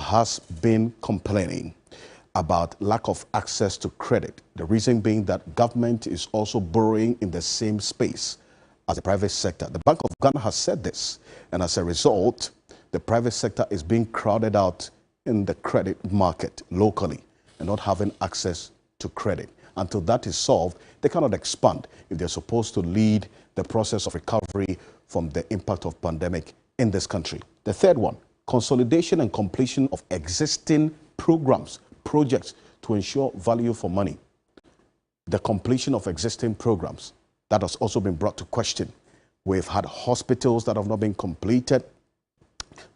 has been complaining about lack of access to credit. The reason being that government is also borrowing in the same space as the private sector. The Bank of Ghana has said this, and as a result, the private sector is being crowded out in the credit market locally and not having access to credit. Until that is solved, they cannot expand if they're supposed to lead the process of recovery from the impact of pandemic in this country. The third one, consolidation and completion of existing programs, projects to ensure value for money. The completion of existing programs, that has also been brought to question. We've had hospitals that have not been completed.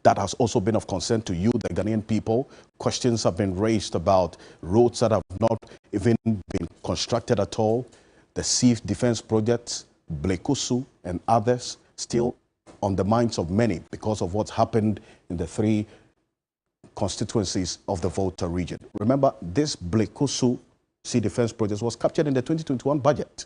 That has also been of concern to you, the Ghanaian people. Questions have been raised about roads that have not even been constructed at all. The Sea Defense projects, Blekusu and others, still on the minds of many because of what's happened in the three constituencies of the Volta region. Remember, this Blekusu Sea Defense project was captured in the 2021 budget.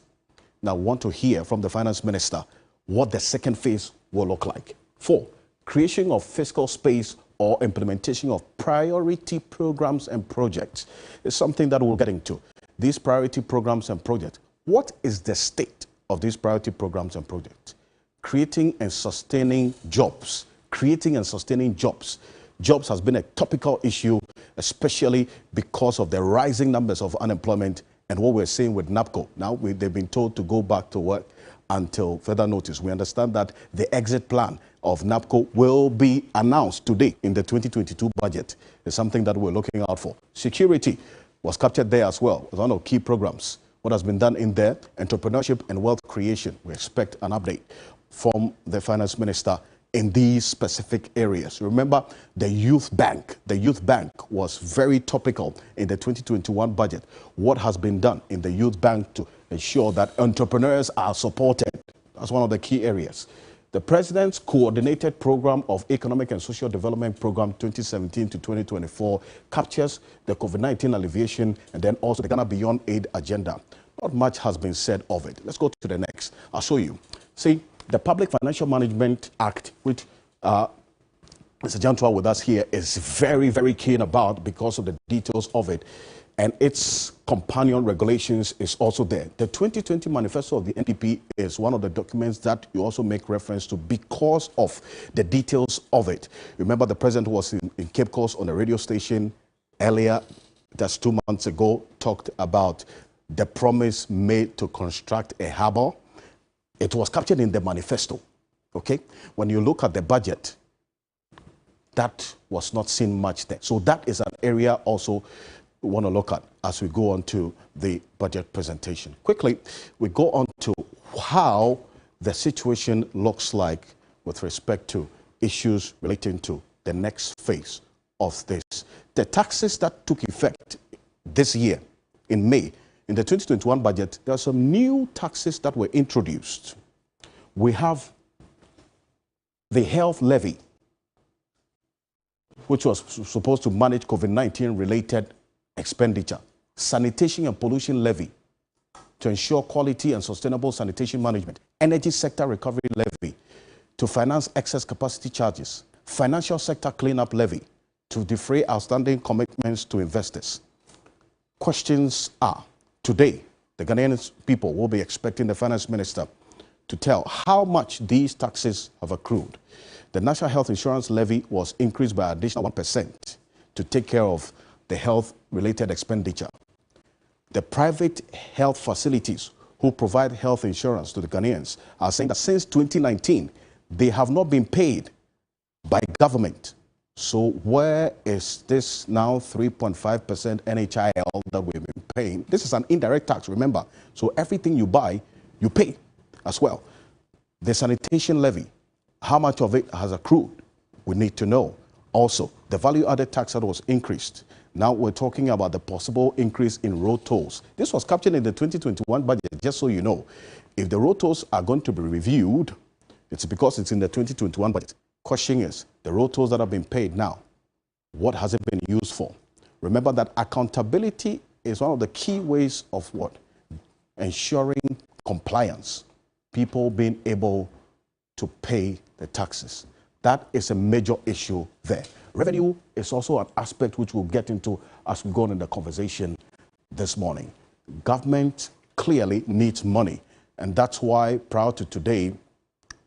Now, we want to hear from the finance minister what the second phase will look like. 4, creation of fiscal space or implementation of priority programs and projects is something that we'll get into. These priority programs and projects, what is the state of these priority programs and projects? Creating and sustaining jobs. Creating and sustaining jobs. Jobs has been a topical issue, especially because of the rising numbers of unemployment and what we're seeing with NAPCO. Now, they've been told to go back to work until further notice. We understand that the exit plan of NAPCO will be announced today in the 2022 budget. It's something that we're looking out for. Security was captured there as well. It's one of the key programs. What has been done in there, entrepreneurship and wealth creation. We expect an update from the finance minister in these specific areas. Remember, the youth bank. The youth bank was very topical in the 2021 budget. What has been done in the youth bank to ensure that entrepreneurs are supported? That's one of the key areas. The President's Coordinated Program of Economic and Social Development Program 2017 to 2024 captures the COVID-19 alleviation and then also the Ghana Beyond Aid agenda. Not much has been said of it. Let's go to the next. I'll show you. See, the Public Financial Management Act, which Mr. Jantua with us here is very, very keen about because of the details of it. And its companion regulations is also there. The 2020 manifesto of the NPP is one of the documents that you also make reference to because of the details of it. Remember, the president was in Cape Coast on a radio station earlier, that's 2 months ago, talked about the promise made to construct a harbor. It was captured in the manifesto, okay? When you look at the budget, that was not seen much there. So that is an area also we want to look at as we go on to the budget presentation. Quickly, we go on to how the situation looks like with respect to issues relating to the next phase of this. The taxes that took effect this year in May, in the 2021 budget, there are some new taxes that were introduced. We have the health levy, which was supposed to manage COVID-19 related expenditure. Sanitation and pollution levy to ensure quality and sustainable sanitation management. Energy sector recovery levy to finance excess capacity charges. Financial sector cleanup levy to defray outstanding commitments to investors. Questions are, today, the Ghanaian people will be expecting the finance minister to tell how much these taxes have accrued. The National Health Insurance levy was increased by an additional 1% to take care of the health-related expenditure. The private health facilities who provide health insurance to the Ghanaians are saying that since 2019, they have not been paid by government. So where is this now 3.5% NHIL that we've been paying? This is an indirect tax, remember. So everything you buy, you pay as well. The sanitation levy, how much of it has accrued? We need to know. Also, the value-added tax that was increased. Now we're talking about the possible increase in road tolls. This was captured in the 2021 budget, just so you know. If the road tolls are going to be reviewed, it's because it's in the 2021 budget. Question is, the road tolls that have been paid now, what has it been used for? Remember that accountability is one of the key ways of what? Ensuring compliance. People being able to pay the taxes. That is a major issue there. Revenue is also an aspect which we'll get into as we go on in the conversation this morning. Government clearly needs money, and that's why prior to today,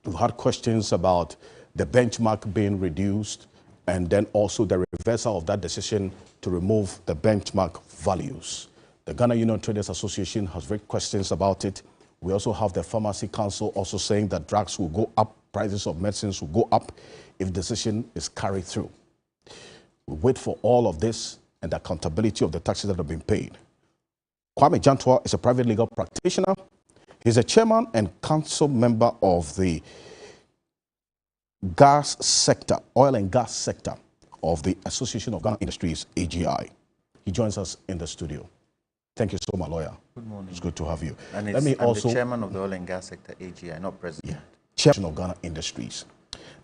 we've had questions about the benchmark being reduced and then also the reversal of that decision to remove the benchmark values. The Ghana Union Traders Association has raised questions about it. We also have the Pharmacy Council also saying that drugs will go up, prices of medicines will go up if decision is carried through. We wait for all of this and the accountability of the taxes that have been paid. Kwame Jantua is a private legal practitioner. He's a chairman and council member of the gas sector, oil and gas sector of the Association of Ghana Industries, AGI. He joins us in the studio. Thank you so much, lawyer. Good morning. It's good to have you. And Let me also the chairman of the oil and gas sector, AGI, not president. Yeah, chairman of Ghana Industries.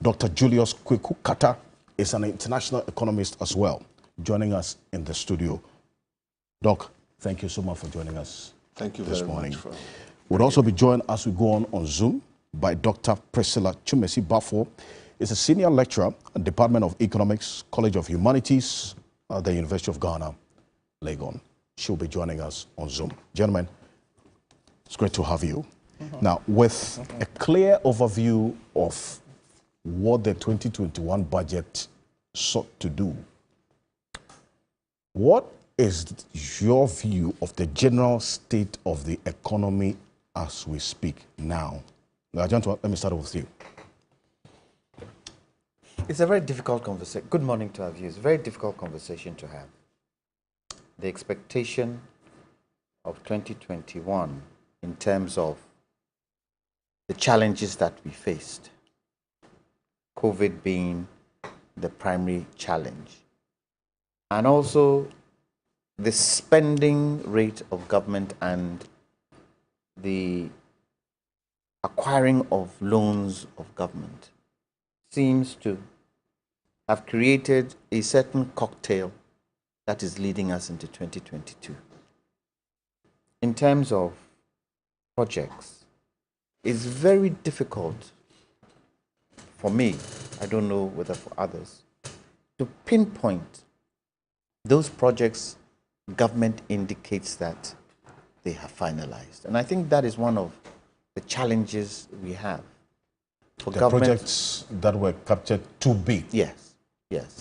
Dr. Julius Kweku Kata is an international economist as well, joining us in the studio. Doc, thank you so much for joining us. Thank you this very morning. much. We'll also be joined as we go on Zoom by Dr. Priscilla Chumesi Bafo. Is a senior lecturer at the Department of Economics, College of Humanities at the University of Ghana, Legon. She'll be joining us on Zoom. Gentlemen, it's great to have you. Now, with a clear overview of what the 2021 budget sought to do, what is your view of the general state of the economy as we speak now? Now, John, let me start with you. It's a very difficult conversation. Good morning to our viewers. Very difficult conversation to have. The expectation of 2021 in terms of the challenges that we faced, COVID being the primary challenge, and also the spending rate of government and the acquiring of loans of government seems to have created a certain cocktail that is leading us into 2022. In terms of projects, it's very difficult for me, I don't know whether for others, to pinpoint those projects government indicates that they have finalized. And I think that is one of the challenges we have. For the government, projects that were captured to be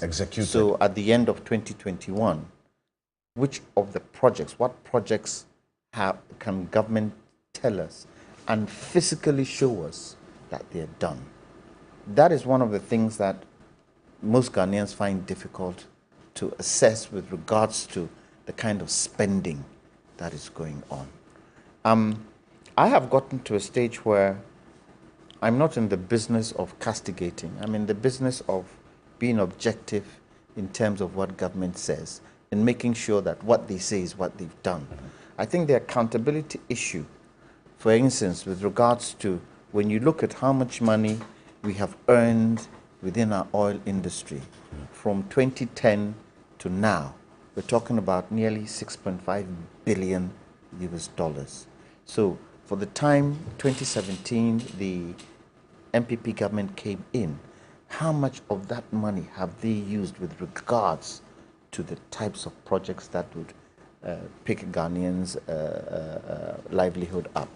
executed. So at the end of 2021, which of the projects, what projects can government tell us and physically show us that they're done? That is one of the things that most Ghanaians find difficult to assess with regards to the kind of spending that is going on. I have gotten to a stage where I'm not in the business of castigating. I'm in the business of being objective in terms of what government says and making sure that what they say is what they've done. I think the accountability issue, for instance, with regards to when you look at how much money we have earned within our oil industry from 2010 to now, we're talking about nearly 6.5 billion US dollars. So for the time 2017, the MPP government came in, how much of that money have they used with regards to the types of projects that would pick Ghanaians' livelihood up?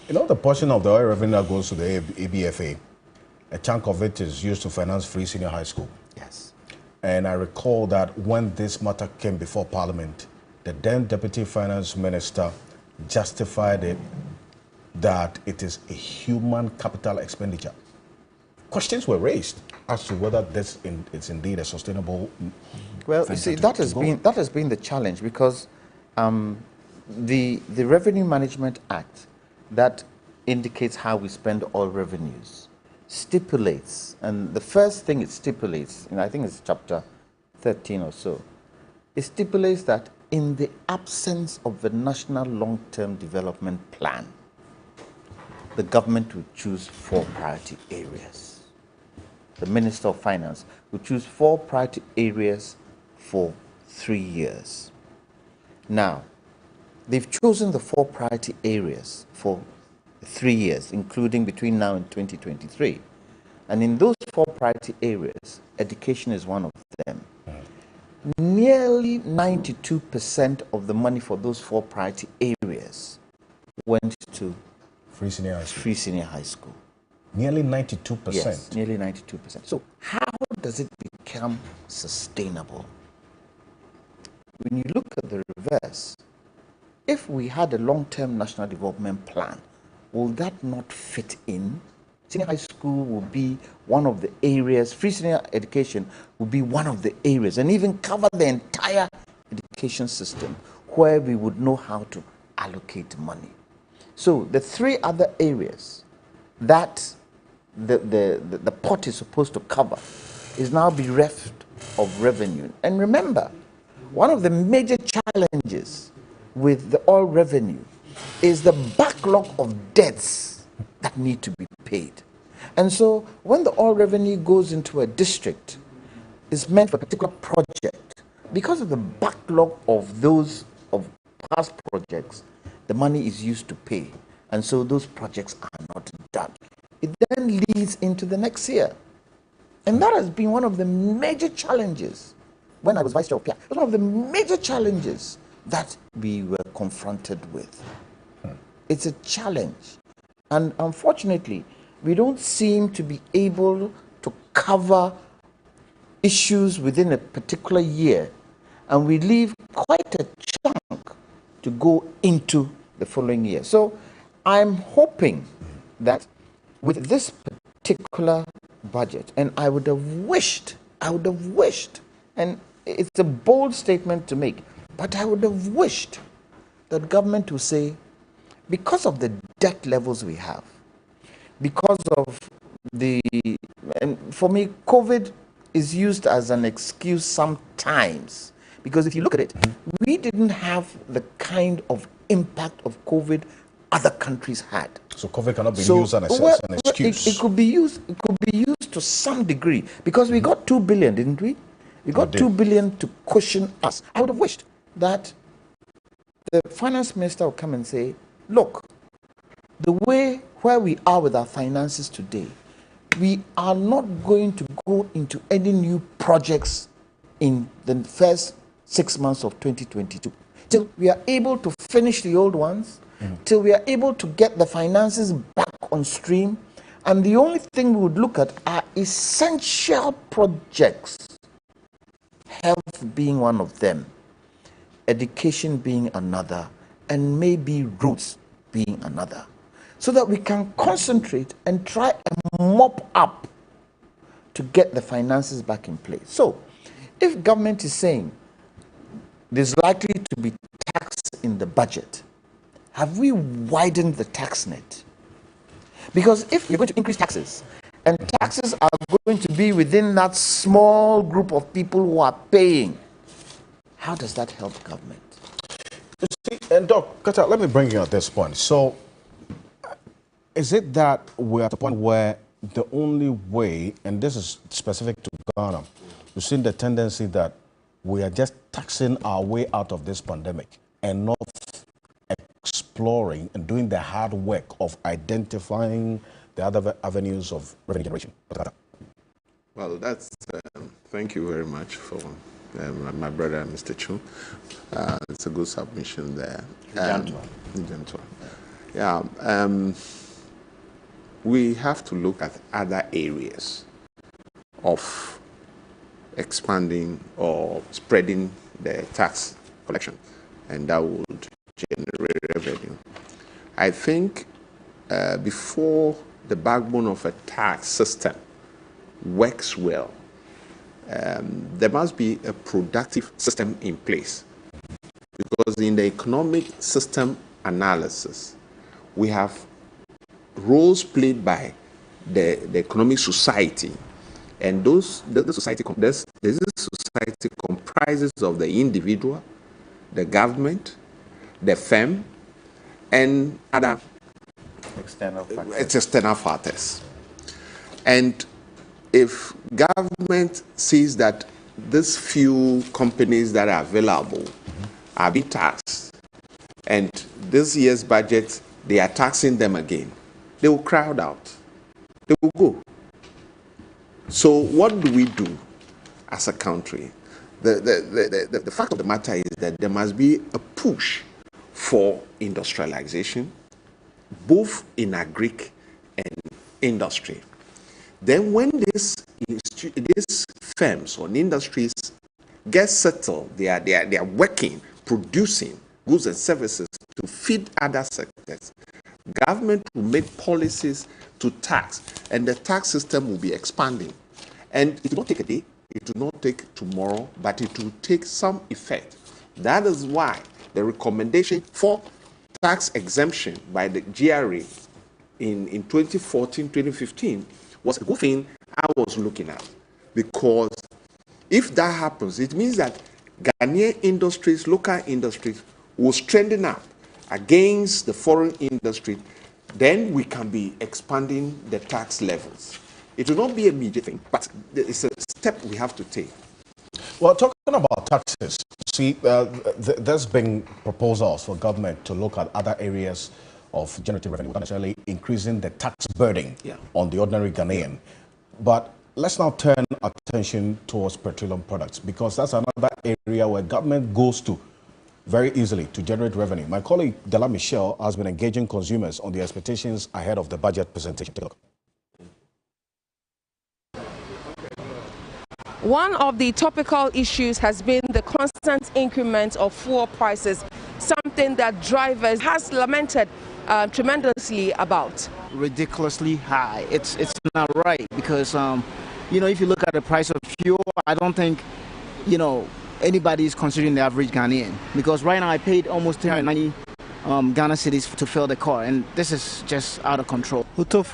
You know, the portion of the oil revenue that goes to the ABFA, a chunk of it is used to finance free senior high school. Yes. And I recall that when this matter came before Parliament, the then Deputy Finance Minister justified it that it is a human capital expenditure. Questions were raised as to whether this is indeed a sustainable. Well, you see, that has been the challenge, because the Revenue Management Act that indicates how we spend all revenues stipulates, and the first thing it stipulates, and I think it's chapter 13 or so, it stipulates that in the absence of the National Long-Term Development Plan, the government will choose 4 priority areas. The Minister of Finance will choose 4 priority areas for 3 years. Now, they've chosen the 4 priority areas for 3 years, including between now and 2023. And in those 4 priority areas, education is one of them. Nearly 92% of the money for those 4 priority areas went to Free senior high school. free senior high school. Nearly 92%. Yes, nearly 92%. So how does it become sustainable? When you look at the reverse, if we had a long-term national development plan, will that not fit in? Senior high school will be one of the areas, free senior education will be one of the areas, and even cover the entire education system where we would know how to allocate money. So the 3 other areas that the pot is supposed to cover is now bereft of revenue. And remember, one of the major challenges with the oil revenue is the backlog of debts that need to be paid. And so when the oil revenue goes into a district, it's meant for a particular project. Because of the backlog of those of past projects, the money is used to pay. And so those projects are not done. It then leads into the next year. And that has been one of the major challenges when I was vice chair of PIA. It was one of the major challenges that we were confronted with. It's a challenge. And unfortunately, we don't seem to be able to cover issues within a particular year. And we leave quite a chunk to go into the following year. So I'm hoping that with this particular budget, and I would have wished, and it's a bold statement to make, but I would have wished that government would say, because of the debt levels we have, because of and for me, COVID is used as an excuse sometimes, because if you look at it, we didn't have the kind of impact of COVID other countries had. So COVID cannot be used as an excuse. It could be used. It could be used to some degree, because we got 2 billion, didn't we? We got 2 billion to cushion us. I would have wished that the finance minister would come and say, look, the way where we are with our finances today, we are not going to go into any new projects in the first 6 months of 2022 till we are able to finish the old ones, till we are able to get the finances back on stream. And the only thing we would look at are essential projects, health being one of them, education being another, and maybe roads being another, so that we can concentrate and try and mop up to get the finances back in place. So if government is saying there's likely to be tax in the budget, have we widened the tax net? Because if you're going to increase taxes, and taxes are going to be within that small group of people who are paying, how does that help government? You see, and Doc, Kata, let me bring you at this point. So, is it that we're at a point where the only way, and this is specific to Ghana, you've seen the tendency that we are just taxing our way out of this pandemic and not exploring and doing the hard work of identifying the other avenues of revenue generation? Well, that's, thank you very much for my brother, Mr. Chu. It's a good submission there. Yeah, we have to look at other areas of expanding or spreading the tax collection, and that would generate revenue. I think before the backbone of a tax system works well, there must be a productive system in place, because in the economic system analysis, we have roles played by the economic society, and the society comprises of the individual, the government, the firm, and other external factors. And if government sees that these few companies that are available are being taxed, and this year's budget, they are taxing them again, they will crowd out. They will go. So what do we do as a country? The fact of the matter is that there must be a push for industrialization, both in agric and industry. Then when these firms or industries get settled, they are working, producing goods and services to feed other sectors. Government will make policies to tax, and the tax system will be expanding. And it will not take a day, it will not take tomorrow, but it will take some effect. That is why the recommendation for tax exemption by the GRA in 2014, 2015 was a good thing I was looking at. Because if that happens, it means that Ghanaian industries, local industries, will strengthen up against the foreign industry. Then we can be expanding the tax levels. It will not be a immediate thing, but it's a step we have to take. Well, talking about taxes, see, there's been proposals for government to look at other areas of generative revenue, not necessarily increasing the tax burden on the ordinary Ghanaian. Yeah. But let's now turn attention towards petroleum products, because that's another area where government goes to very easily to generate revenue. My colleague Dela Michelle has been engaging consumers on the expectations ahead of the budget presentation. Take a look. One of the topical issues has been the constant increment of fuel prices, something that drivers has lamented tremendously about. Ridiculously high. It's not right, because you know, if you look at the price of fuel, I don't think, you know, anybody is considering the average Ghanaian, because right now I paid almost 390 Ghana cedis to fill the car, and this is just out of control. Because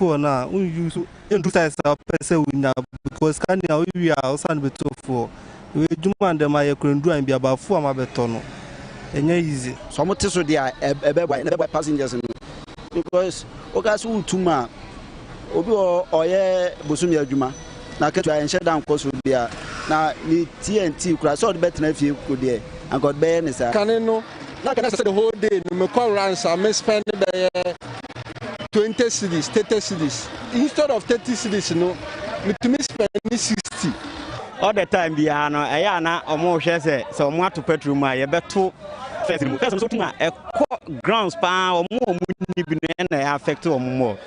Kenya we are also betofo. We demand them I couldn't do and be about 4 mabetono. And easy. So much so they are a passengers because Okasu Tuma Obi or Bosumia Juma. Now can try and shut down cost with there. Now the TNT could have sold better if you could there and got bareness. Caneno, not can I say the whole day, no more runs I may spend 20 cities, 30 cities. Instead of 30 cities, no, me spend 60. All the time, Biano, Ayana, or more shares, so more to Petroleum, I bet 2 ground span or more affect or more.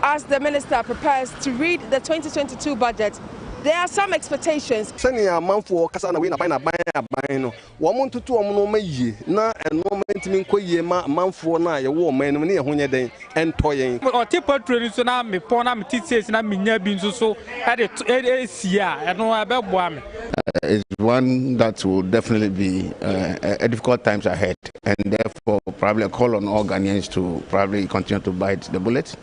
As the minister prepares to read the 2022 budget, there are some expectations. Sending a month for Casana win a bino. 1 month to 2 months, na and no maintenance month for now, a woman near when you're and toying. Or Petroleum, so now me pona me teachers and I'm being so had it year and no about one. It's one that will definitely be a difficult times ahead, and therefore probably a call on all Ghanaians to probably continue to bite the bullet,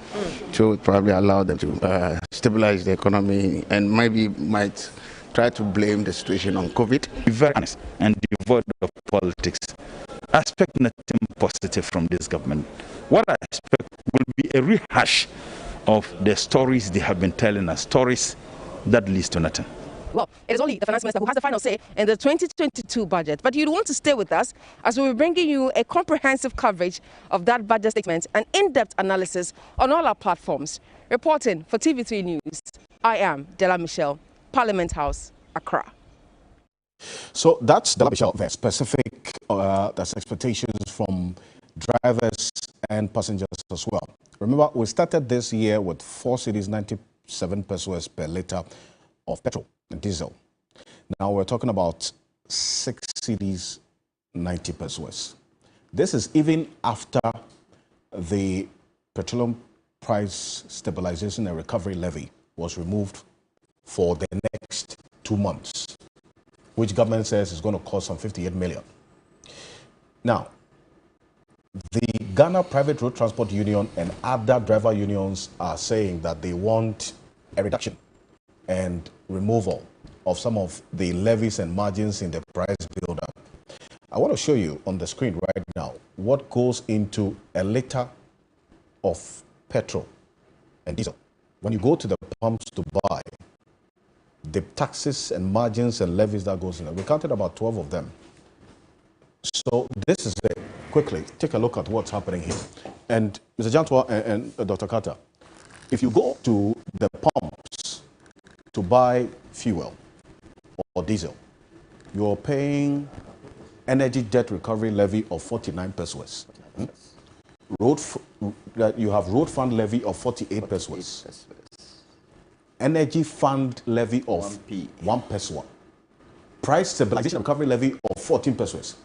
to probably allow them to stabilize the economy, and maybe might try to blame the situation on COVID. Be very honest and devoid of politics. I expect nothing positive from this government. What I expect will be a rehash of the stories they have been telling us, stories that leads to nothing. Well, it is only the finance minister who has the final say in the 2022 budget. But you'd want to stay with us as we'll be bringing you a comprehensive coverage of that budget statement and in-depth analysis on all our platforms. Reporting for TV3 News, I am Dela Michelle, Parliament House, Accra. So that's Dela Michelle. There's specific that's expectations from drivers and passengers as well. Remember, we started this year with 4 cities, 97 pesos per litre of petrol and diesel. Now we're talking about 6 cities, 90 pesos. This is even after the petroleum price stabilization and recovery levy was removed for the next 2 months, which government says is going to cost some 58 million. Now, the Ghana Private Road Transport Union and other driver unions are saying that they want a reduction and removal of some of the levies and margins in the price buildup. I want to show you on the screen right now what goes into a liter of petrol and diesel. When you go to the pumps to buy, the taxes and margins and levies that goes in there. We counted about 12 of them. So this is it. Quickly, take a look at what's happening here. And Mr. Jantua and Dr. Carter, if you go to the pumps to buy fuel or diesel, you're paying energy debt recovery levy of 49 pesos. You have road fund levy of 48 pesos. Energy fund levy of 1 peso. Price stabilization recovery levy of 14 pesos.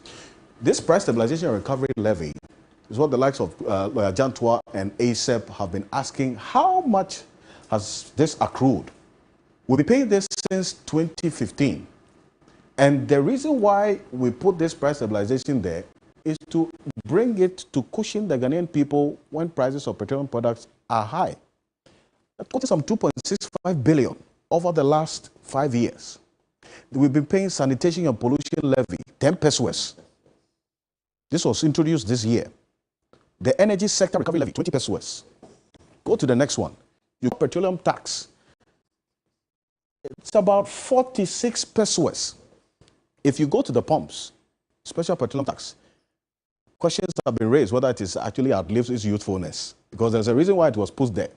This price stabilization recovery levy is what the likes of Lawyer Jantua and ASEP have been asking. How much has this accrued? We've been paying this since 2015. And the reason why we put this price stabilization there is to bring it to cushion the Ghanaian people when prices of petroleum products are high. That cost some 2.65 billion over the last 5 years. We've been paying sanitation and pollution levy, 10 pesos. This was introduced this year. The energy sector recovery levy, 20 pesos. Go to the next one. You got petroleum tax. It's about 46 pesos. If you go to the pumps, special petroleum tax, questions have been raised whether it is actually outlives its youthfulness, because there's a reason why it was put there.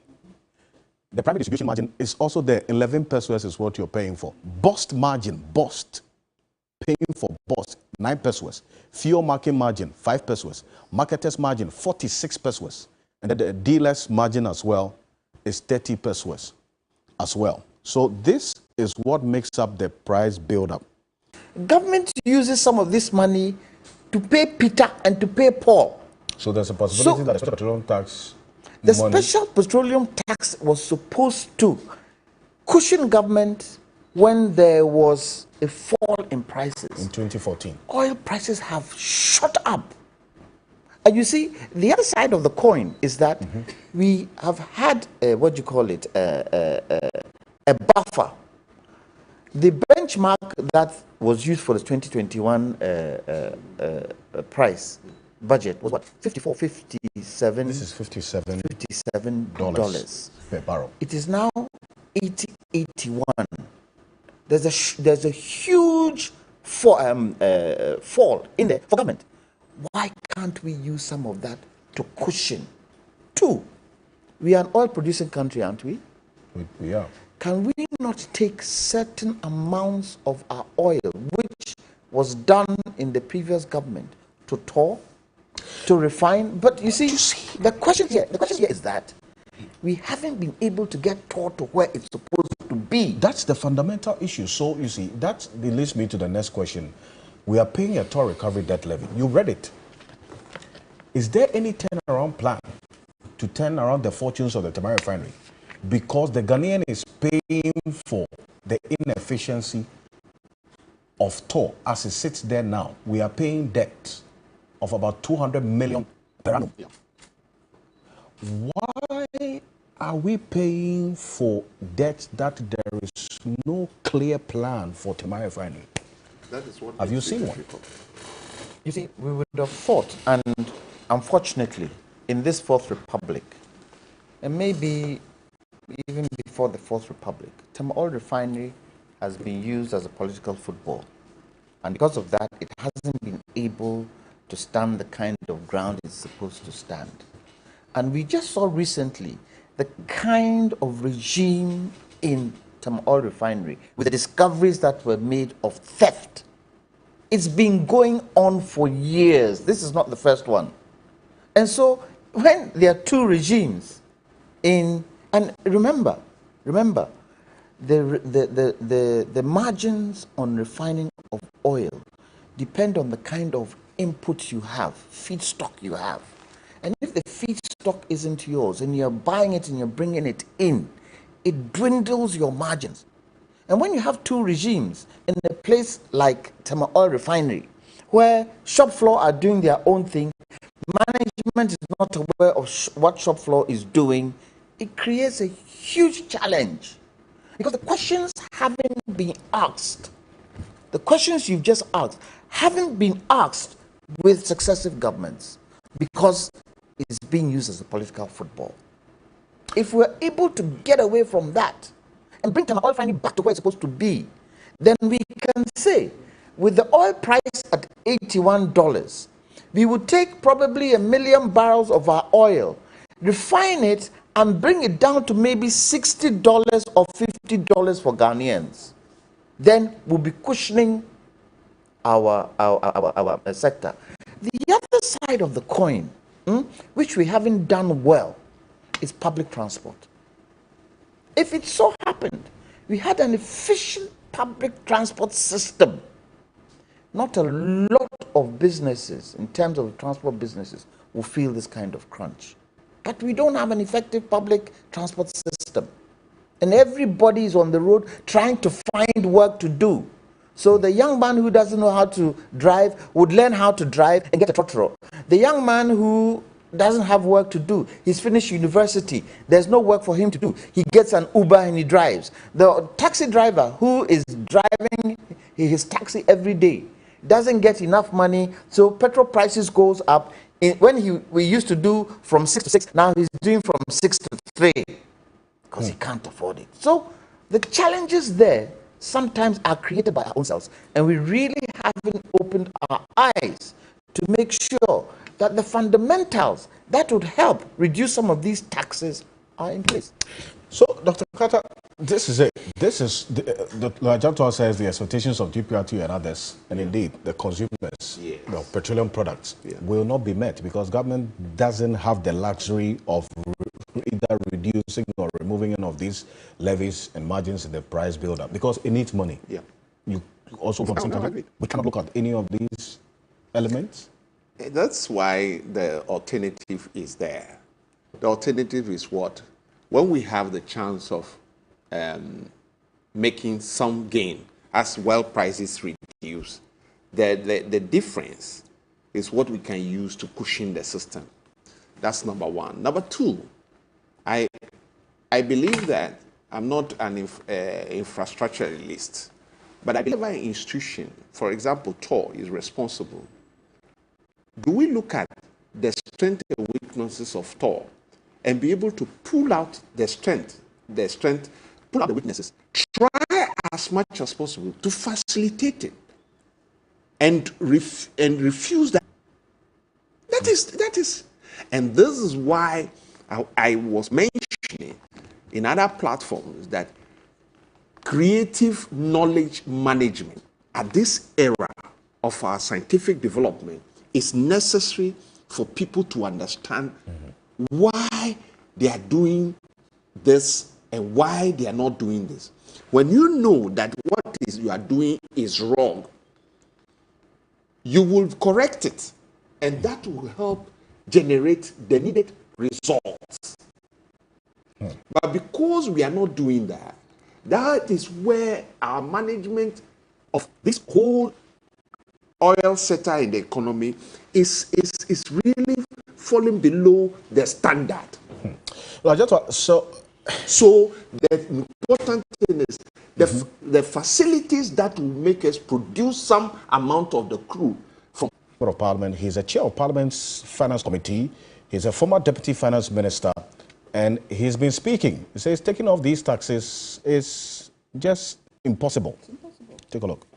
The private distribution margin is also there. 11 pesos is what you're paying for. Bust margin, paying for bust, 9 pesos. Fuel market margin, 5 pesos. Marketers margin, 46 pesos. And then the dealers margin as well is 30 pesos as well. So this is what makes up the price build-up. Government uses some of this money to pay Peter and to pay Paul. So there's a possibility that the special petroleum tax special petroleum tax was supposed to cushion government when there was a fall in prices. In 2014. Oil prices have shot up. And you see, the other side of the coin is that we have had, a buffer. The benchmark that was used for the 2021 price budget was what? 57. This is $57 per barrel. It is now 81. There's a huge fall in there for government. Why can't we use some of that to cushion? Two, we are an oil producing country, aren't we? We are. Can we not take certain amounts of our oil, which was done in the previous government, to tour, to refine? But you see, the question here is that we haven't been able to get tour to where it's supposed to be. That's the fundamental issue. So you see, that leads me to the next question. We are paying a toll recovery debt levy. You read it. Is there any turnaround plan to turn around the fortunes of the Tamale Refinery? Because the Ghanaian is paying for the inefficiency of toll as it sits there now. We are paying debt of about 200 million per annum. Why are we paying for debt that there is no clear plan for Tamale Refinery? That is what have you seen one? You see, we would have fought, and unfortunately, in this Fourth Republic, and maybe even before the Fourth Republic, Tamale Refinery has been used as a political football. And because of that, it hasn't been able to stand the kind of ground it's supposed to stand. And we just saw recently the kind of regime in Tamale Refinery with the discoveries that were made of theft. It's been going on for years. This is not the first one. And so when there are two regimes and remember, the margins on refining of oil depend on the kind of input you have, feedstock you have. And if the feedstock isn't yours and you're buying it and you're bringing it in, it dwindles your margins. And when you have two regimes in a place like Tamale Refinery, where shop floor are doing their own thing, management is not aware of what shop floor is doing, it creates a huge challenge. Because the questions haven't been asked. The questions you've just asked haven't been asked with successive governments because it's being used as a political football. If we're able to get away from that and bring Tamale Refinery back to where it's supposed to be, then we can say, with the oil price at $81, we would take probably 1 million barrels of our oil, refine it, and bring it down to maybe $60 or $50 for Ghanaians, then we'll be cushioning our sector. The other side of the coin, which we haven't done well, is public transport. If it so happened we had an efficient public transport system, not a lot of businesses, in terms of transport businesses, will feel this kind of crunch. But we don't have an effective public transport system. And everybody is on the road trying to find work to do. So the young man who doesn't know how to drive would learn how to drive and get a trotro. The young man who doesn't have work to do, he's finished university, there's no work for him to do, he gets an Uber and he drives. The taxi driver who is driving his taxi every day doesn't get enough money, so petrol prices goes up. When we used to do from 6 to 6, now he's doing from 6 to 3 because he can't afford it. So the challenges there sometimes are created by our own selves, and we really haven't opened our eyes to make sure that the fundamentals that would help reduce some of these taxes are in place. So, Dr. Carter, this is it. This is, the Jantor says, the expectations of GPRT and others, and indeed the consumers, petroleum products, will not be met because government doesn't have the luxury of either reducing or removing any of these levies and margins in the price build-up because it needs money. You also, we cannot look at any of these elements. That's why the alternative is there. The alternative is what? When we have the chance of making some gain as well prices reduce, the difference is what we can use to cushion the system. That's number one. Number two, I believe that I'm not an infrastructuralist, but I believe an institution, for example, TOR, is responsible. Do we look at the strengths and weaknesses of TOR and be able to pull out the strength, pull out the weaknesses, try as much as possible to facilitate it and refuse that? That is, and this is why I was mentioning in other platforms that creative knowledge management at this era of our scientific development is necessary for people to understand why they are doing this and why they are not doing this. When you know that what you are doing is wrong, you will correct it, and that will help generate the needed results. But because we are not doing that, that is where our management of this whole oil sector in the economy is really falling below the standard. So the important thing is the facilities that will make us produce some amount of the crude from of Parliament. He's a chair of Parliament's Finance Committee. He's a former Deputy Finance Minister, and he's been speaking. He says taking off these taxes is just impossible. Take a look.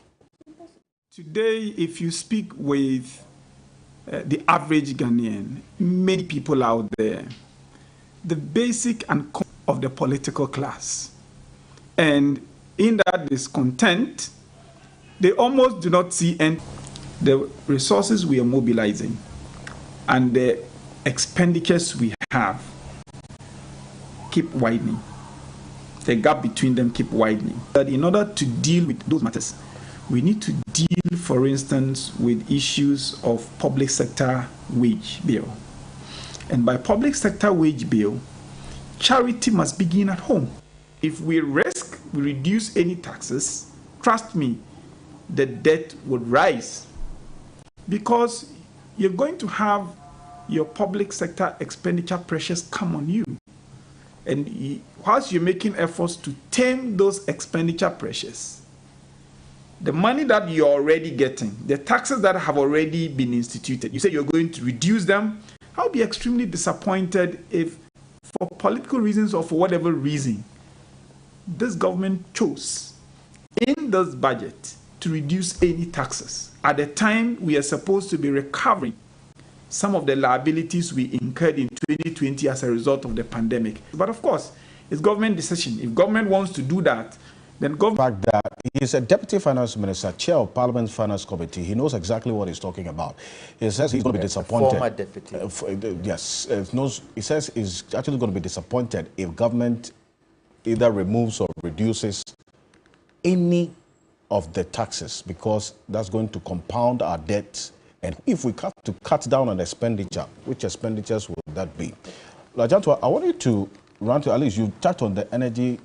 Today, if you speak with the average Ghanaian, many people out there, the basic and core of the political class, and in that discontent, they almost do not see the resources we are mobilizing and the expenditures we have keep widening. The gap between them keep widening. But in order to deal with those matters, we need to deal, for instance, with issues of public sector wage bill. And by public sector wage bill, charity must begin at home. If we reduce any taxes, trust me, the debt would rise because you're going to have your public sector expenditure pressures come on you. And whilst you're making efforts to tame those expenditure pressures, the money that you're already getting, the taxes that have already been instituted, you say you're going to reduce them. I'll be extremely disappointed if, for political reasons or for whatever reason, this government chose in this budget to reduce any taxes at the time we are supposed to be recovering some of the liabilities we incurred in 2020 as a result of the pandemic. But of course, it's government decision. If government wants to do that, then government... The fact that he's a deputy finance minister, chair of Parliament's finance committee, he knows exactly what he's talking about. He says he's going to be disappointed. Former deputy. Yes. He says he's actually going to be disappointed if government either removes or reduces any of the taxes, because that's going to compound our debt. And if we have to cut down on expenditure, which expenditures will that be? Lajanto, I want you to run to, at least you touched on the energy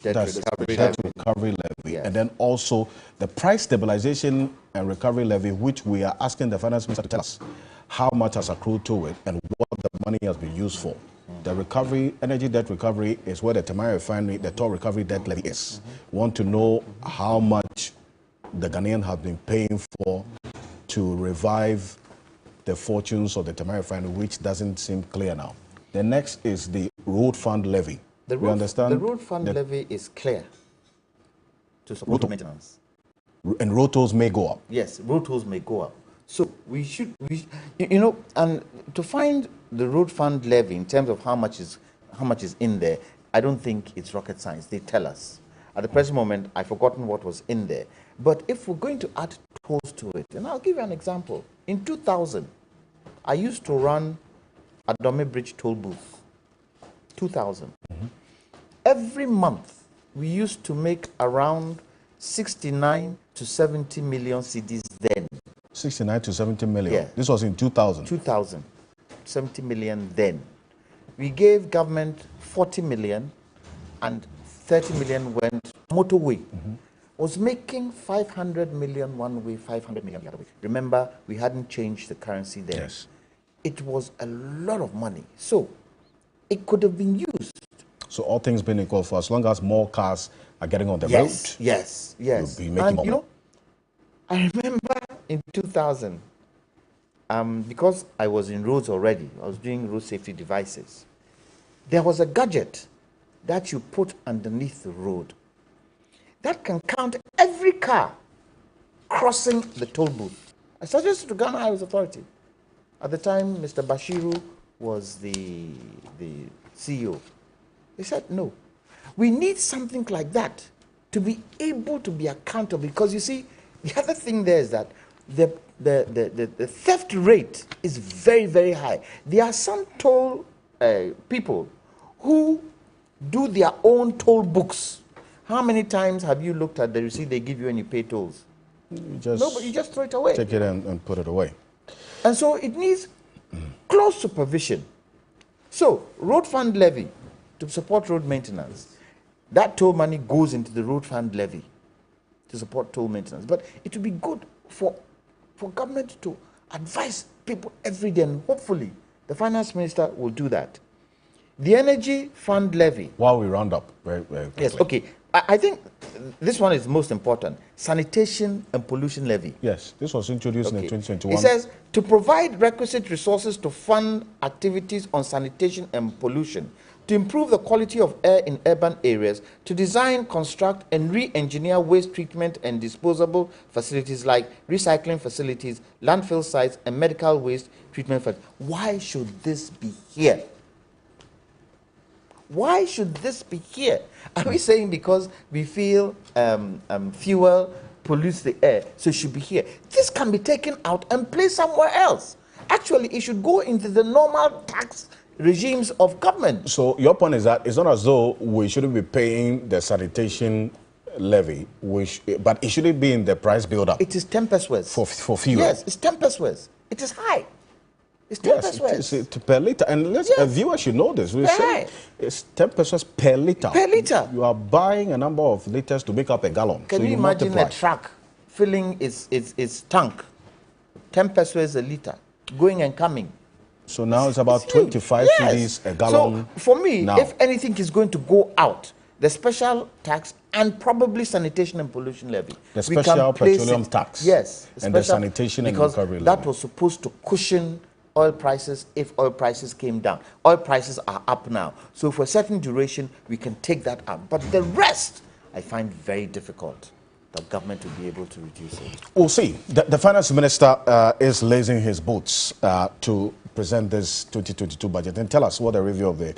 debt recovery levy, yes. And then also the price stabilization and recovery levy, which we are asking the finance minister to tell us how much has accrued to it and what the money has been used for. The recovery, energy debt recovery, is where the Tamari Refinery, the toll recovery debt levy is. Want to know how much the Ghanaian have been paying for to revive the fortunes of the Tamari Refinery, which doesn't seem clear now. The next is the road fund levy. The road fund levy is clear to support road maintenance. And road tolls may go up. Yes, road tolls may go up. So you know, and to find the road fund levy in terms of how much is in there, I don't think it's rocket science. They tell us. At the present moment, I've forgotten what was in there. But if we're going to add tolls to it, and I'll give you an example. In 2000, I used to run a Dome Bridge toll booth. 2000. Every month, we used to make around 69 to 70 million cedis then. 69 to 70 million? Yeah. This was in 2000? 2000. 70 million then. We gave government 40 million and 30 million went motorway. Was making 500 million one way, 500 million the other way. Remember, we hadn't changed the currency then. Yes. It was a lot of money. So it could have been used. So all things being equal, for as long as more cars are getting on the road, yes. We'll be making more. You know, I remember in 2000, because I was in roads already, I was doing road safety devices. There was a gadget that you put underneath the road that can count every car crossing the toll booth. I suggested to Ghana Highways Authority. At the time, Mr. Bashiru was the CEO. They said, no, we need something like that to be able to be accountable. Because you see, the other thing there is that the theft rate is very, very high. There are some toll people who do their own toll books. How many times have you looked at the receipt they give you when you pay tolls? No, but you just throw it away. Take it and put it away. And so it needs close supervision. So, road fund levy to support road maintenance. That toll money goes into the road fund levy to support toll maintenance. But it would be good for government to advise people every day, and hopefully the finance minister will do that. The energy fund levy. While we round up, very quickly. Yes, okay. I think this one is most important. Sanitation and pollution levy. Yes, this was introduced in 2021. It says to provide requisite resources to fund activities on sanitation and pollution, to improve the quality of air in urban areas, to design, construct, and re-engineer waste treatment and disposable facilities like recycling facilities, landfill sites, and medical waste treatment facilities. Why should this be here? Why should this be here? Are we saying because we feel fuel pollutes the air, so it should be here? This can be taken out and placed somewhere else. Actually, it should go into the normal tax regimes of government. So your point is that it's not as though we shouldn't be paying the sanitation levy, but it shouldn't be in the price build-up. It is 10 pesos for fuel. Yes, it's 10 pesos. It is high. It's 10 pesos. It's per liter. And a viewer should know this. We say it's 10 pesos per liter. Per liter. You are buying a number of liters to make up a gallon. Can you imagine multiply. A truck filling its tank? 10 pesos a liter, going and coming. So now it's about 25 cedis a gallon. So for me, if anything is going to go out, the special tax and probably sanitation and pollution levy. The special petroleum tax. Yes. And the sanitation and recovery levy. That was supposed to cushion oil prices if oil prices came down. Oil prices are up now. So for a certain duration, we can take that up. But the rest, I find very difficult. the government will be able to reduce it? We'll see. The finance minister is lacing his boots to present this 2022 budget and tell us what the review of the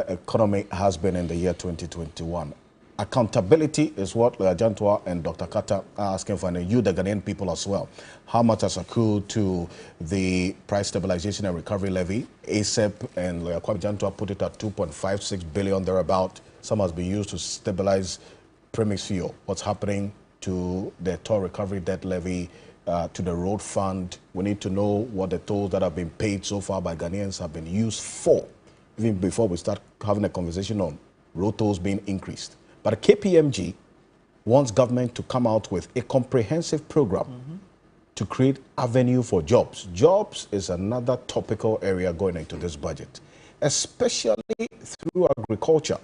economy has been in the year 2021. Accountability is what Jantua and Dr. Kata are asking for, and you, the Ghanaian people as well. How much has accrued to the price stabilization and recovery levy? ASEP and Kwame Jantua put it at 2.56 billion thereabout. Some has been used to stabilize premise fuel. What's happening to the toll recovery debt levy, to the road fund? We need to know what the tolls that have been paid so far by Ghanaians have been used for, even before we start having a conversation on road tolls being increased. But KPMG wants government to come out with a comprehensive program to create avenue for jobs. Jobs is another topical area going into this budget, especially through agriculture.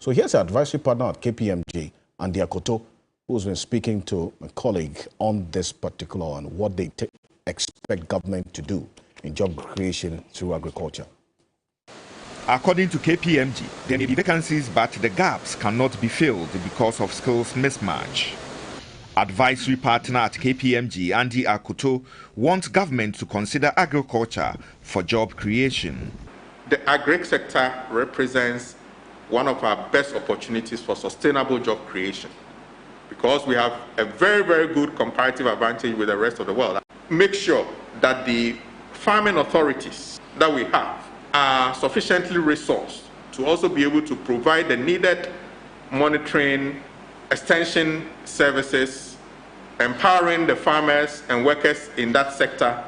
So here's an advisory partner at KPMG, Andy Akoto, who's been speaking to a colleague on this particular one, what they expect government to do in job creation through agriculture. According to KPMG, there may be vacancies, but the gaps cannot be filled because of skills mismatch. Advisory partner at KPMG, Andy Akoto, wants government to consider agriculture for job creation. The agri sector represents one of our best opportunities for sustainable job creation, because we have a very, very good comparative advantage with the rest of the world. Make sure that the farming authorities that we have are sufficiently resourced to also be able to provide the needed monitoring, extension services, empowering the farmers and workers in that sector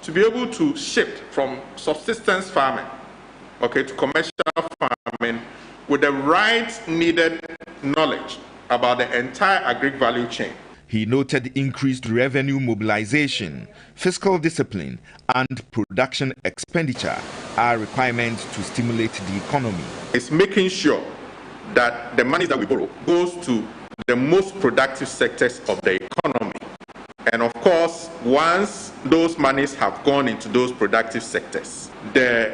to be able to shift from subsistence farming, to commercial farming with the right needed knowledge about the entire agri value chain. He noted increased revenue mobilization, fiscal discipline, and production expenditure are requirements to stimulate the economy. It's making sure that the money that we borrow goes to the most productive sectors of the economy. And of course, once those monies have gone into those productive sectors, the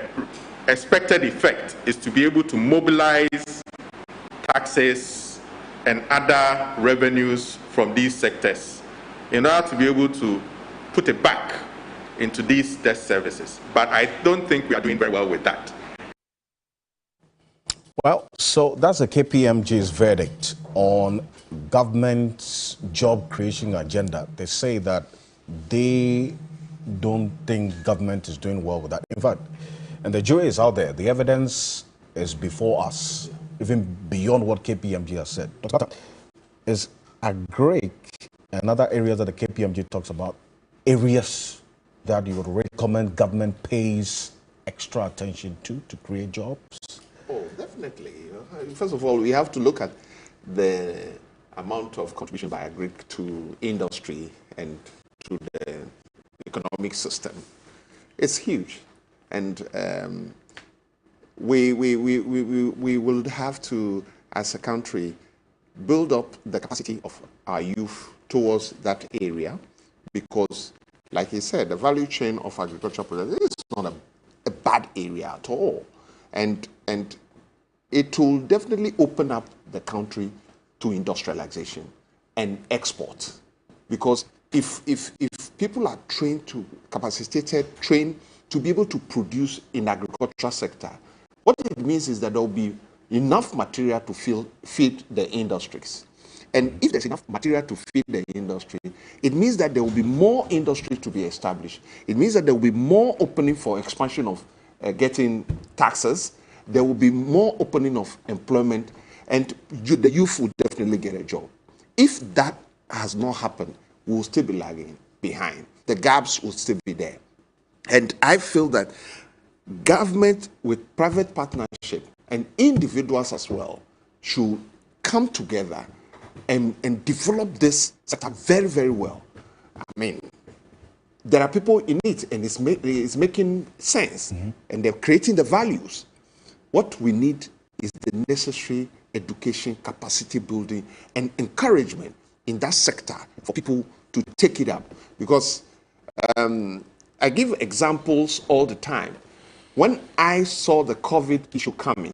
expected effect is to be able to mobilize taxes and other revenues from these sectors in order to be able to put it back into these debt services. But I don't think we are doing very well with that. Well, so that's the KPMG's verdict on government's job creation agenda. They say that they don't think government is doing well with that. In fact, and the jury is out there. The evidence is before us, even beyond what KPMG has said. Is agri and other areas that the KPMG talks about areas that you would recommend government pays extra attention to create jobs? Oh, definitely. First of all, we have to look at the amount of contribution by agri to industry and to the economic system. It's huge. And we will have to, as a country, build up the capacity of our youth towards that area, because, like he said, the value chain of agricultural products is not a bad area at all. And it will definitely open up the country to industrialization and export. Because if people are capacitated, trained to be able to produce in the agricultural sector, what it means is that there will be enough material to feed the industries. And if there's enough material to feed the industry, it means that there will be more industry to be established. It means that there will be more opening for expansion of getting taxes. There will be more opening of employment, and the youth will definitely get a job. If that has not happened, we will still be lagging behind. The gaps will still be there. And I feel that government with private partnership and individuals as well should come together and develop this sector very, very well. I mean, there are people in it, and it's making sense, and they're creating the values. What we need is the necessary education, capacity building, and encouragement in that sector for people to take it up. Because I give examples all the time. When I saw the COVID issue coming,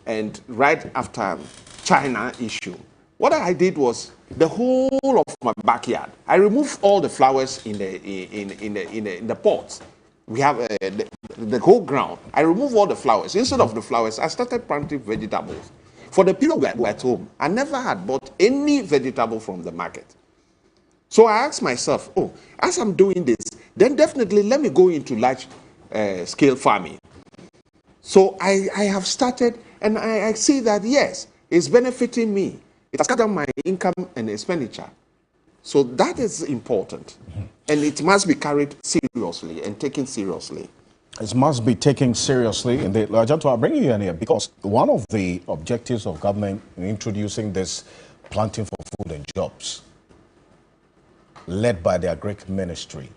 and right after China issue, What I did was the whole of my backyard. I removed all the flowers in the pots. We have the whole ground. I removed all the flowers. Instead of the flowers, I started planting vegetables. For the period we were at home, I never had bought any vegetable from the market. So I asked myself, oh, as I'm doing this, then definitely let me go into large scale farming. So I have started, and I see that, yes, it's benefiting me. It has cut down my income and expenditure. So that is important. And it must be carried seriously and taken seriously. It must be taken seriously. And I'll bring you in here because one of the objectives of government in introducing this planting for food and jobs, led by the Agric Ministry,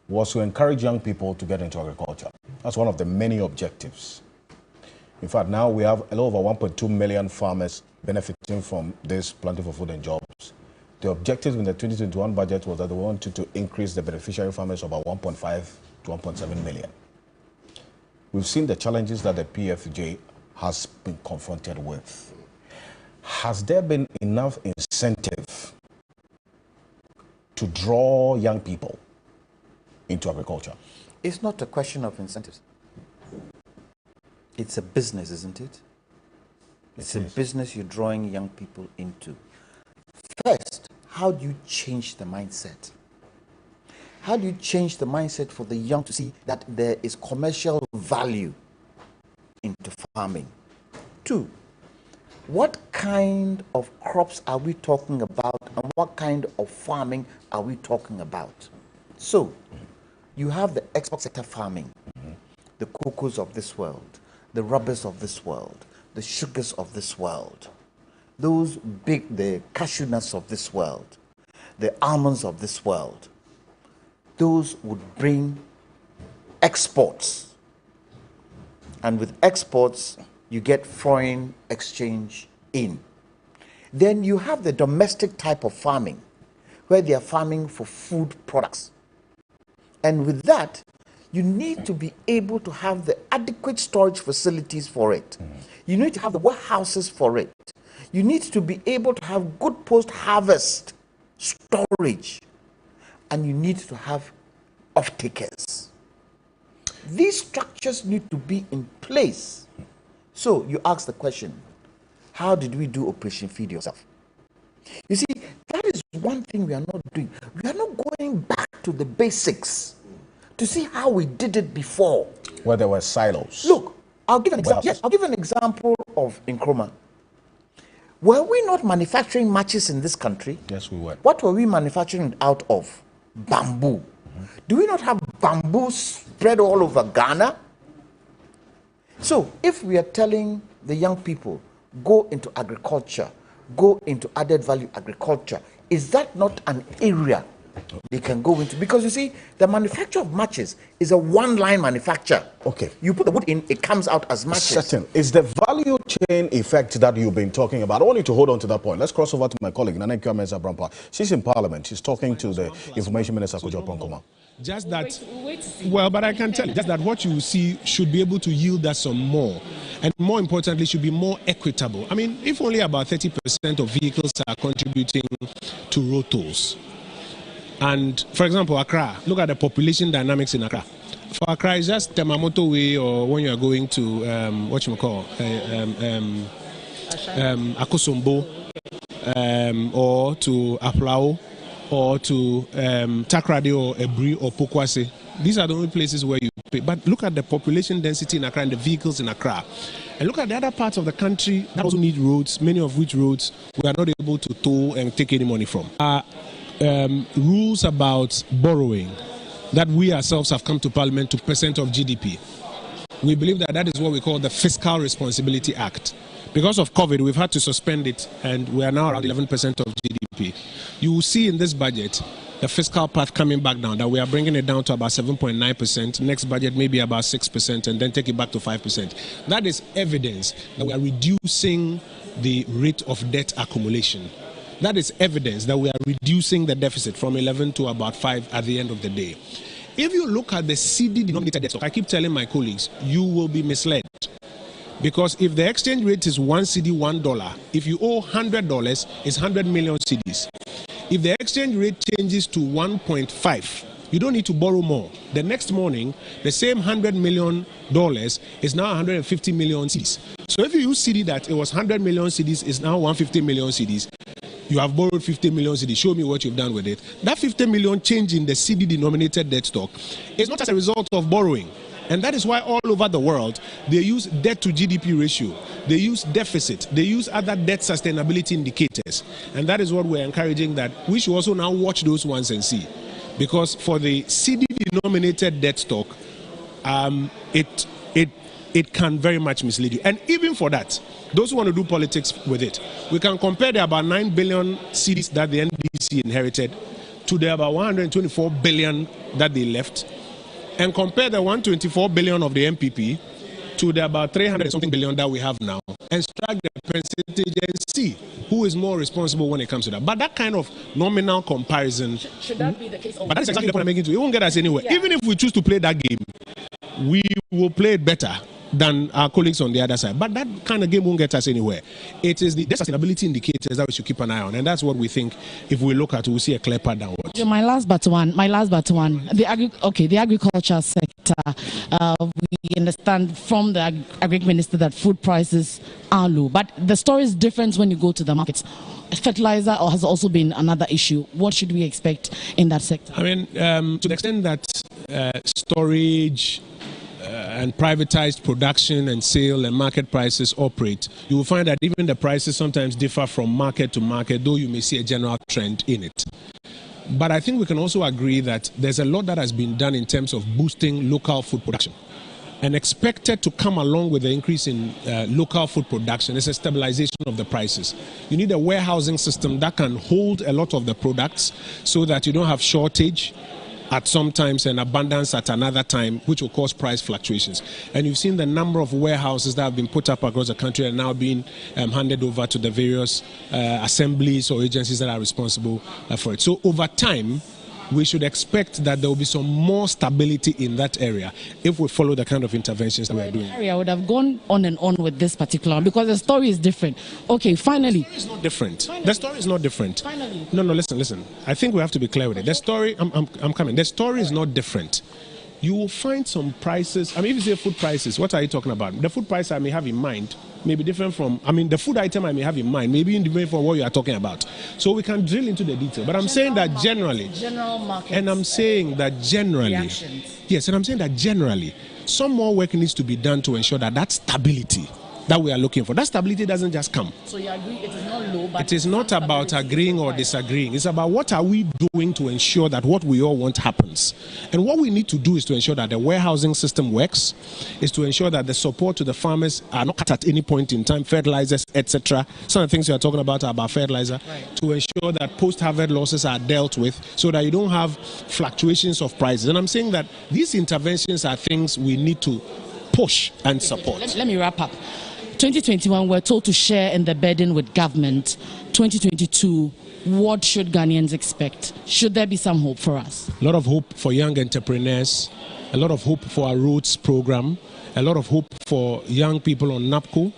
was to encourage young people to get into agriculture. That's one of the many objectives. In fact, now we have a little over 1.2 million farmers benefiting from this planting for food and jobs. The objective in the 2021 budget was that they wanted to increase the beneficiary farmers about 1.5 to 1.7 million. We've seen the challenges that the PFJ has been confronted with. Has there been enough incentive to draw young people into agriculture? It's not a question of incentives. It's a business, isn't it? It's a business you're drawing young people into. First, how do you change the mindset? How do you change the mindset for the young to see that there is commercial value into farming? Two, what kind of crops are we talking about and what kind of farming are we talking about? So, you have the export sector farming, the cocoas of this world, the rubbers of this world, the sugars of this world, those big, the cashew nuts of this world, the almonds of this world. Those would bring exports. And with exports, you get foreign exchange in. Then you have the domestic type of farming, where they are farming for food products. And with that, you need to be able to have the adequate storage facilities for it. You need to have the warehouses for it. You need to be able to have good post-harvest storage. And you need to have off-takers. These structures need to be in place. So you ask the question, how did we do Operation Feed Yourself? You see, that is one thing we are not doing. We are not going back to the basics to see how we did it before. Where there were silos. Look, I'll give an example. Yes, I'll give an example of Nkrumah. Were we not manufacturing matches in this country? Yes, we were. What were we manufacturing out of? Bamboo. Do we not have bamboo spread all over Ghana? So, if we are telling the young people, go into agriculture, go into added value agriculture, is that not an area they can go into? Because you see, the manufacture of matches is a one-line manufacture. Okay. You put the wood in, it comes out as matches. Certain. Is the value chain effect that you've been talking about? I want you to hold on to that point. Let's cross over to my colleague, Nana Kyameza Brampa. She's in Parliament. She's talking to the Information Minister, Kojo Pronkoma. Just that, well, but I can tell you, just that what you see should be able to yield us some more. And more importantly, should be more equitable. I mean, if only about 30% of vehicles are contributing to road tolls. And, for example, Accra, look at the population dynamics in Accra. For Accra, it's just Temamoto Way, or when you are going to, Akosombo, or to Aplao, or to Takrade or Ebri or Pokwase. These are the only places where you pay. But look at the population density in Accra and the vehicles in Accra. And look at the other parts of the country that also need roads, many of which roads we are not able to toll and take any money from. Rules about borrowing that we ourselves have come to Parliament to % of GDP. We believe that that is what we call the Fiscal Responsibility Act. Because of COVID, we've had to suspend it, and we are now around 11% of GDP. You will see in this budget the fiscal path coming back down, that we are bringing it down to about 7.9%. Next budget maybe about 6%, and then take it back to 5%. That is evidence that we are reducing the rate of debt accumulation. That is evidence that we are reducing the deficit from 11 to about 5 at the end of the day. If you look at the CD denominated debt stock, I keep telling my colleagues, you will be misled. Because if the exchange rate is one cedi, $1, if you owe $100, it's 100 million cedis. If the exchange rate changes to 1.5, you don't need to borrow more. The next morning, the same $100 million is now 150 million cedis. So if you use cedi that it was 100 million cedis, it's now 150 million cedis. You have borrowed 50 million cedis. Show me what you've done with it. That 50 million change in the cedi denominated debt stock is not as a result of borrowing. And that is why all over the world, they use debt to GDP ratio. They use deficit. They use other debt sustainability indicators. And that is what we're encouraging, that we should also now watch those ones and see. Because for the cedi denominated debt stock, it can very much mislead you. And even for that, those who want to do politics with it, we can compare the about 9 billion cedis that the NDC inherited to the about 124 billion that they left, and compare the 124 billion of the MPP to the about 300 something billion that we have now, and strike the percentage and see who is more responsible when it comes to that. But that kind of nominal comparison, should that be the case? But that's exactly the point I'm making to. It won't get us anywhere. Yeah. Even if we choose to play that game, we will play it better than our colleagues on the other side. But that kind of game won't get us anywhere. It is the sustainability indicators that we should keep an eye on, and that's what we think if we look at it, we'll see a clear path downwards. My last but one. The agriculture sector. We understand from the agri minister that food prices are low, but the story is different when you go to the markets. Fertilizer has also been another issue. What should we expect in that sector? I mean, to the extent that storage and privatized production and sale and market prices operate, you will find that even the prices sometimes differ from market to market, though you may see a general trend in it. But I think we can also agree that there's a lot that has been done in terms of boosting local food production. And expected to come along with the increase in local food production is a stabilization of the prices. You need a warehousing system that can hold a lot of the products so that you don't have shortage at some times and abundance at another time, which will cause price fluctuations. And you've seen the number of warehouses that have been put up across the country and now being handed over to the various assemblies or agencies that are responsible for it. So over time, we should expect that there will be some more stability in that area if we follow the kind of interventions that we are doing. I would have gone on and on with this particular one because the story is different. Okay, finally. The story is not different. The story is not different. Finally. No, listen. I think we have to be clear with it. The story, I'm coming. The story is not different. You will find some prices. I mean, if you say food prices, what are you talking about? The food price I may have in mind may be different from, the food item I may have in mind may be different from what you are talking about. So we can drill into the detail. But I'm saying that generally, general markets, and I'm saying that generally, reactions. Yes, and I'm saying that generally, some more work needs to be done to ensure that that stability that we are looking for, that stability doesn't just come. So you agree it is not low, but it is not about agreeing or disagreeing. It's about what are we doing to ensure that what we all want happens. And what we need to do is to ensure that the warehousing system works, is to ensure that the support to the farmers are not cut at any point in time, fertilizers, etc. Some of the things we are talking about are about fertilizer, right. To ensure that post-harvest losses are dealt with so that you don't have fluctuations of prices. And I'm saying that these interventions are things we need to push and support. Let me wrap up. 2021, we're told to share in the burden with government. 2022, what should Ghanaians expect? Should there be some hope for us? A lot of hope for young entrepreneurs, a lot of hope for our roads program, a lot of hope for young people on NAPCO,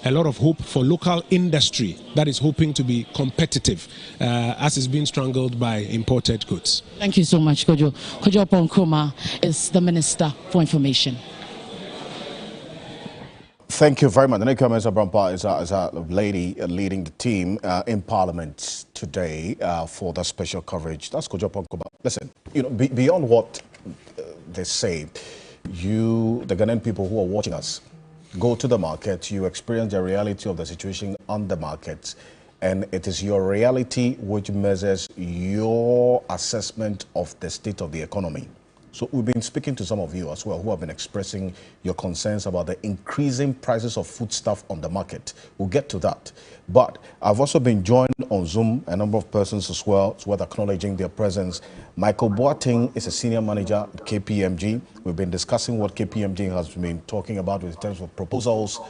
a lot of hope for local industry that is hoping to be competitive as is being strangled by imported goods. Thank you so much, Kojo. Kojo Ponkroma is the Minister for Information. Thank you very much. The next comment is a lady leading the team in Parliament today for that special coverage. That's Kojo Ponkroma. Listen, beyond what they say, the Ghanaian people who are watching us, go to the market, you experience the reality of the situation on the market, and it is your reality which measures your assessment of the state of the economy. So we've been speaking to some of you as well who have been expressing your concerns about the increasing prices of foodstuff on the market. We'll get to that. But I've also been joined on Zoom, a number of persons as well, it's worth acknowledging their presence. Michael Boateng is a senior manager at KPMG. We've been discussing what KPMG has been talking about in terms of proposals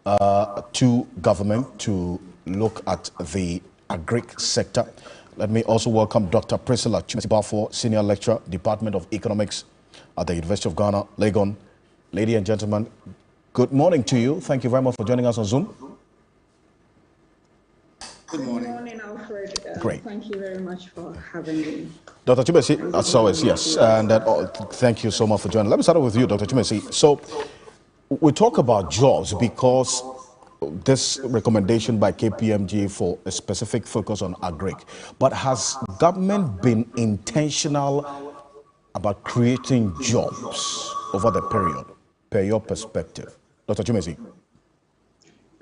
to government to look at the agric sector. Let me also welcome Dr. Priscilla Chimesi-Bafo, Senior Lecturer, Department of Economics at the University of Ghana, Legon. Ladies and gentlemen, Good morning to you. Thank you very much for joining us on Zoom. Good morning, Alfred. Great. Thank you very much for having me. Dr. Chimesi, as always, yes. And thank you so much for joining. Let me start with you, Dr. Chimesi. So we talk about jobs because this recommendation by KPMG for a specific focus on agric. But has government been intentional about creating jobs over the period, per your perspective? Dr. Chimesi.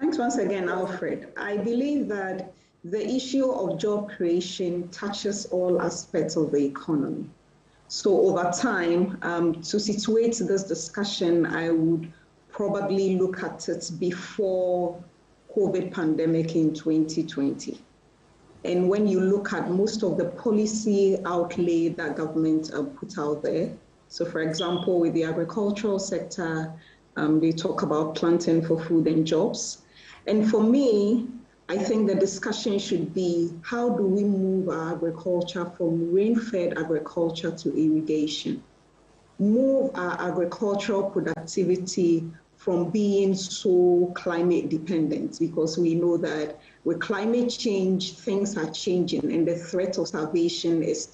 Thanks once again, Alfred. I believe that the issue of job creation touches all aspects of the economy. So over time, to situate this discussion, I would probably look at it before COVID pandemic in 2020. And when you look at most of the policy outlay that government put out there, so for example, with the agricultural sector, they talk about planting for food and jobs. And for me, I think the discussion should be, how do we move our agriculture from rain-fed agriculture to irrigation? Move our agricultural productivity from being so climate dependent, because we know that with climate change, things are changing and the threat of starvation is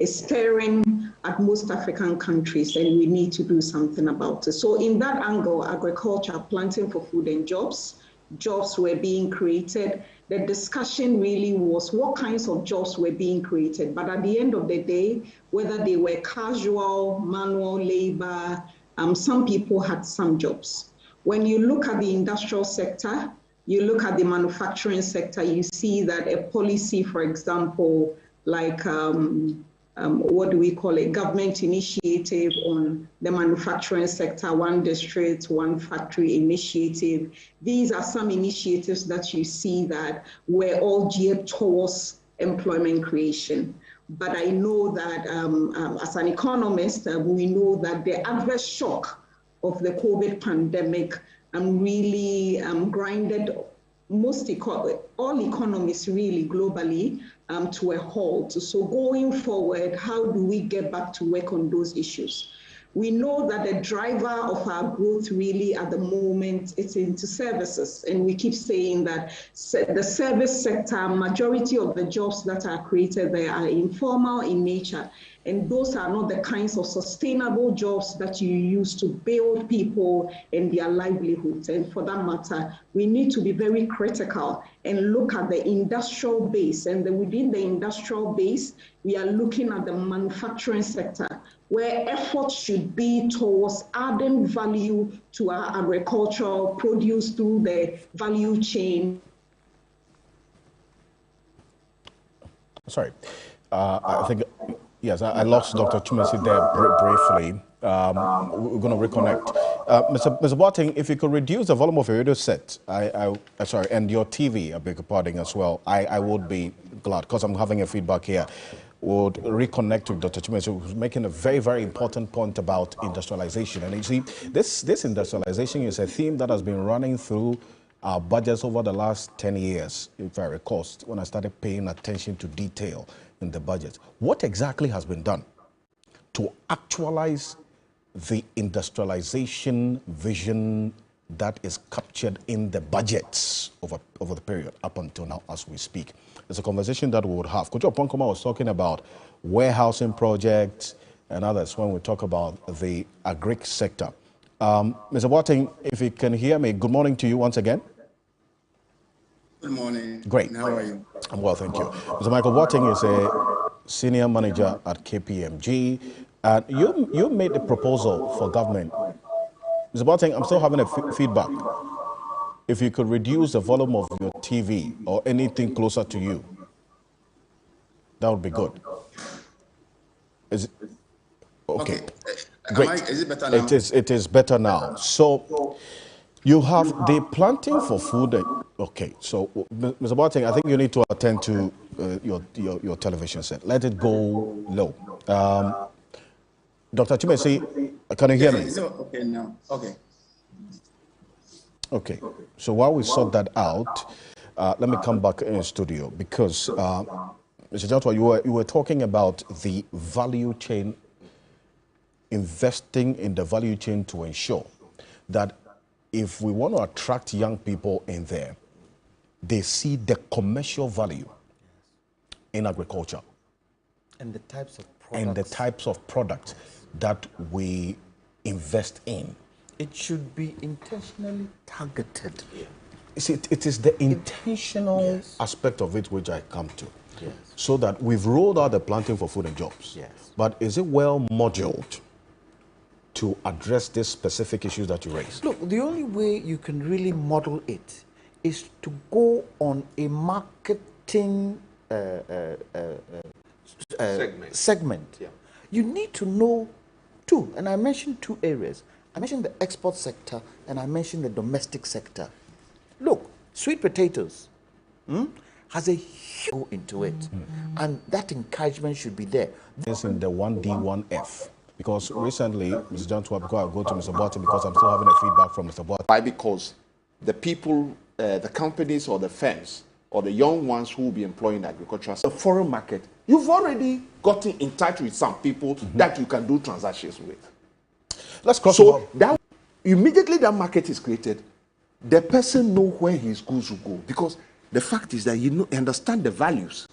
staring at most African countries, and we need to do something about it. So in that angle, agriculture, planting for food and jobs were being created. The discussion really was what kinds of jobs were being created. But at the end of the day, whether they were casual, manual labor, some people had some jobs. When you look at the industrial sector, you look at the manufacturing sector, you see that a policy, for example, like what do we call it, government initiative on the manufacturing sector, one district, one factory initiative. These are some initiatives that you see that were all geared towards employment creation. But I know that as an economist, we know that the adverse shock of the COVID pandemic really grinded all economies really globally to a halt. So going forward, how do we get back to work on those issues? We know that the driver of our growth really at the moment is into services. And we keep saying that the service sector, majority of the jobs that are created there are informal in nature. And those are not the kinds of sustainable jobs that you use to build people and their livelihoods. And for that matter, we need to be very critical and look at the industrial base. And within the industrial base, we are looking at the manufacturing sector, where efforts should be towards adding value to our agricultural produce through the value chain. Sorry, I think, yes, I lost Dr. Chimesi there briefly. We're going to reconnect. Mr. Boateng, if you could reduce the volume of your radio set, sorry, and your TV, I beg your pardon as well, I would be glad, because I'm having a feedback here. Would reconnect with Dr. Chimesi, who's making a very, very important point about industrialization. And you see, this industrialization is a theme that has been running through our budgets over the last 10 years, if I recall, when I started paying attention to detail in the budget. What exactly has been done to actualize the industrialization vision that is captured in the budgets over the period up until now as we speak? It's a conversation that we would have. Kojo Ponkoma was talking about warehousing projects and others when we talk about the agric sector. Mr. Boateng, if you can hear me, good morning to you once again. Good morning. Great. How are you? I'm well, thank you. Mr. Michael Boateng is a senior manager at KPMG. And you made a proposal for government. Mr. Boateng, I'm still having a feedback. If you could reduce the volume of your TV or anything closer to you, that would be good. Is it? Okay. Great. Is it better now? It is better now. So you have the planting for food. Okay. So Mr. Boateng, I think you need to attend to your television set. Let it go low. Dr. Chimesi, can you hear me? Okay now. Okay. Okay, so while we sort that out, let me come back in studio because, Mr. Joshua, you were talking about the value chain, investing in the value chain to ensure that if we want to attract young people in there, they see the commercial value in agriculture. And the types of products. And the types of products that we invest in. It should be intentionally targeted. See, it is the intentional aspect of it which I come to. Yes. So that we've rolled out the planting for food and jobs. Yes. But is it well modeled to address these specific issues that you raised? Look, the only way you can really model it is to go on a marketing segment. Yeah. You need to know two, and I mentioned two areas. I mentioned the export sector and I mentioned the domestic sector. Look, sweet potatoes has a huge go into it, and that encouragement should be there. It's in the 1D, 1F. Because recently, Mr. John Twa, because I go to Mr. Boateng because I'm still having a feedback from Mr. Boateng. Why? Because the people, the companies or the firms or the young ones who will be employing agriculture, the foreign market, you've already gotten in touch with some people that you can do transactions with. Let's cross so over. that immediately that market is created, the person know where his goods will go, because the fact is that you understand the values.